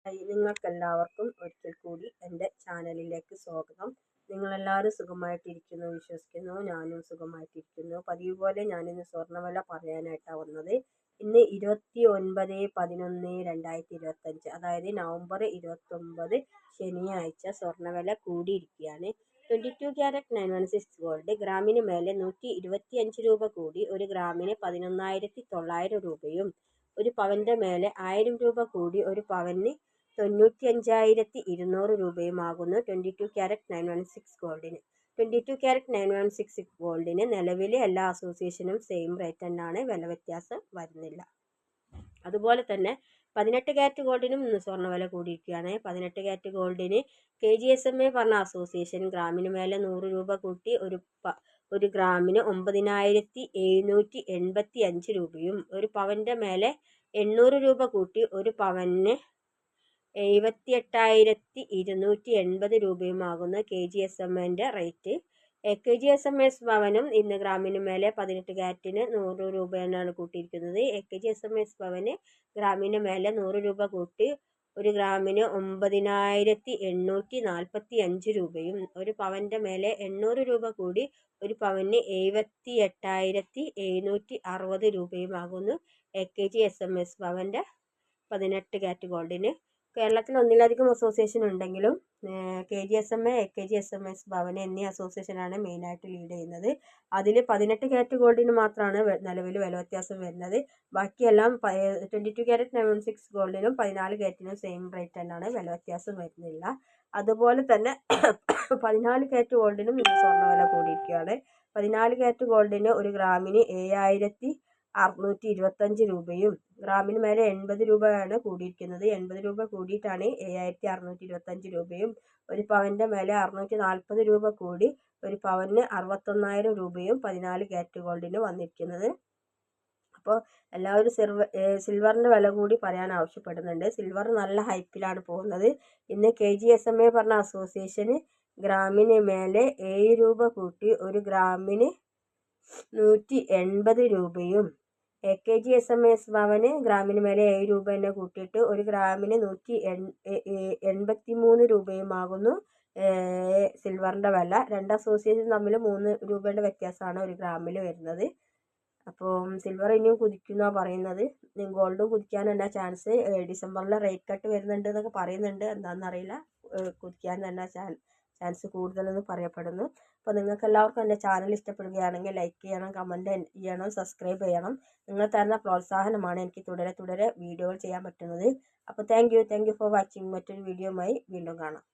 നിങ്ങൾക്കെല്ലാവർക്കും ഒരിക്കൽ കൂടി എൻ്റെ ചാനലിലേക്ക് സ്വാഗതം. നിങ്ങളെല്ലാവരും സുഖമായിട്ടിരിക്കുന്നു വിശ്വസിക്കുന്നു. ഞാനും സുഖമായിട്ടിരിക്കുന്നു. പതിവ് പോലെ ഞാനിന്ന് സ്വർണ്ണവില പറയാനായിട്ടാണ് വന്നത്. ഇന്ന് 29/11/2025, അതായത് നവംബർ 29 ശനിയാഴ്ച. സ്വർണ്ണവില കൂടിയിരിക്കുകയാണ്. 22 ക്യാരറ്റ് 916 ഗോൾഡ് ഗ്രാമിന് മേലെ 125 രൂപ കൂടി 1 ഗ്രാമിന് 11,900 രൂപയും, ഒരു പവൻ്റെ മേലെ 1000 രൂപ കൂടി 1 പവന് 95,200 രൂപയുമാകുന്നു 22 ക്യാരറ്റ് 916 ഗോൾഡിന്. 22 ക്യാരറ്റ് 916 ഗോൾഡിന് നിലവിലെ എല്ലാ അസോസിയേഷനും സെയിം റേറ്റ് തന്നെയാണ്, വില വ്യത്യാസം വരുന്നില്ല. അതുപോലെ തന്നെ 18 ക്യാരറ്റ് ഗോൾഡിനും ഇന്ന് സ്വർണ്ണവില കൂടിയിരിക്കുകയാണ്. 18 ക്യാരറ്റ് ഗോൾഡിന് KGSMA പറഞ്ഞ അസോസിയേഷൻ ഗ്രാമിന് മേലെ 100 രൂപ കൂട്ടി ഒരു ഗ്രാമിന് 9,785 രൂപയും, ഒരു പവൻ്റെ മേലെ 800 രൂപ കൂട്ടി ഒരു പവന് 78,280 രൂപയുമാകുന്ന KGSMAൻ്റെ റേറ്റ്. KGSMS ഭവനും ഇന്ന് ഗ്രാമിന് മേലെ 18 ക്യാരറ്റിന് 100 രൂപയാണ് കൂട്ടിയിരിക്കുന്നത്. KGSMS ഭവന് ഗ്രാമിന് മേലെ 100 രൂപ കൂട്ടി ഒരു ഗ്രാമിന് 9,845 രൂപയും, ഒരു പവൻ്റെ മേലെ 800 രൂപ കൂടി ഒരു പവന് 78,760 രൂപയുമാകുന്നു KGSMS ഭവൻ്റെ 18 ക്യാരറ്റ് ഗോൾഡിന്. കേരളത്തിൽ ഒന്നിലധികം അസോസിയേഷൻ ഉണ്ടെങ്കിലും KGSMA, KGSMS ഭവൻ എന്നീ അസോസിയേഷനാണ് മെയിനായിട്ട് ലീഡ് ചെയ്യുന്നത്. അതിൽ 18 ക്യാരറ്റ് ഗോൾഡിന് മാത്രമാണ് നിലവിൽ വില വ്യത്യാസം വരുന്നത്. ബാക്കിയെല്ലാം 22 ക്യാരറ്റ് 916 ഗോൾഡിനും 14 ക്യാരറ്റിനും സെയിം റേറ്റ് തന്നെയാണ്, വില വ്യത്യാസം വരുന്നില്ല. അതുപോലെ തന്നെ 14 ക്യാരറ്റ് ഗോൾഡിനും ഇന്ന് സ്വർണ്ണവില കൂടിയിരിക്കുകയാണ്. 14 ക്യാരറ്റ് ഗോൾഡിന് ഒരു ഗ്രാമിന് 7,625 രൂപയും, ഗ്രാമിന് മേലെ 80 രൂപയാണ് കൂടിയിരിക്കുന്നത്. 80 രൂപ കൂടിയിട്ടാണ് 7,625 രൂപയും, ഒരു പവൻ്റെ മേലെ 640 രൂപ കൂടി ഒരു പവന് 61,000 രൂപയും 14 ക്യാരറ്റ് ഗോൾഡിന് വന്നിരിക്കുന്നത്. അപ്പോൾ എല്ലാവരും സിൽവറിൻ്റെ വില കൂടി പറയാൻ ആവശ്യപ്പെടുന്നുണ്ട്. സിൽവർ നല്ല ഹൈപ്പിലാണ് പോകുന്നത്. ഇന്ന് KGSMA പറഞ്ഞ അസോസിയേഷന് ഗ്രാമിന് മേലെ 7 രൂപ കൂട്ടി ഒരു ഗ്രാമിന് 180 രൂപയും, KGSMS ഭവന് ഗ്രാമിന് മേലെ 7 രൂപ തന്നെ കൂട്ടിയിട്ട് ഒരു ഗ്രാമിന് 183 രൂപയുമാകുന്നു സിൽവറിൻ്റെ വില. രണ്ട് അസോസിയേഷൻ തമ്മിൽ 3 രൂപയുടെ വ്യത്യാസമാണ് ഒരു ഗ്രാമിൽ വരുന്നത്. അപ്പോൾ സിൽവർ ഇനിയും കുതിക്കുമെന്നാണ് പറയുന്നത്. ഗോൾഡും കുതിക്കാൻ തന്നെ ചാൻസ്. ഡിസംബറിൽ റേറ്റ് കട്ട് വരുന്നുണ്ട് എന്നൊക്കെ പറയുന്നുണ്ട്. എന്താണെന്നറിയില്ല. കുതിക്കാൻ തന്നെ ചാൻസ് കൂടുതലെന്ന് പറയപ്പെടുന്നു. അപ്പോൾ നിങ്ങൾക്ക് എല്ലാവർക്കും എൻ്റെ ചാനൽ ഇഷ്ടപ്പെടുകയാണെങ്കിൽ ലൈക്ക് ചെയ്യണം, കമൻറ്റ് ചെയ്യണം, സബ്സ്ക്രൈബ് ചെയ്യണം. നിങ്ങൾ തരുന്ന പ്രോത്സാഹനമാണ് എനിക്ക് തുടരെ വീഡിയോകൾ ചെയ്യാൻ പറ്റുന്നത്. അപ്പോൾ താങ്ക് യു ഫോർ വാച്ചിങ്. മറ്റൊരു വീഡിയോയുമായി വീണ്ടും കാണാം.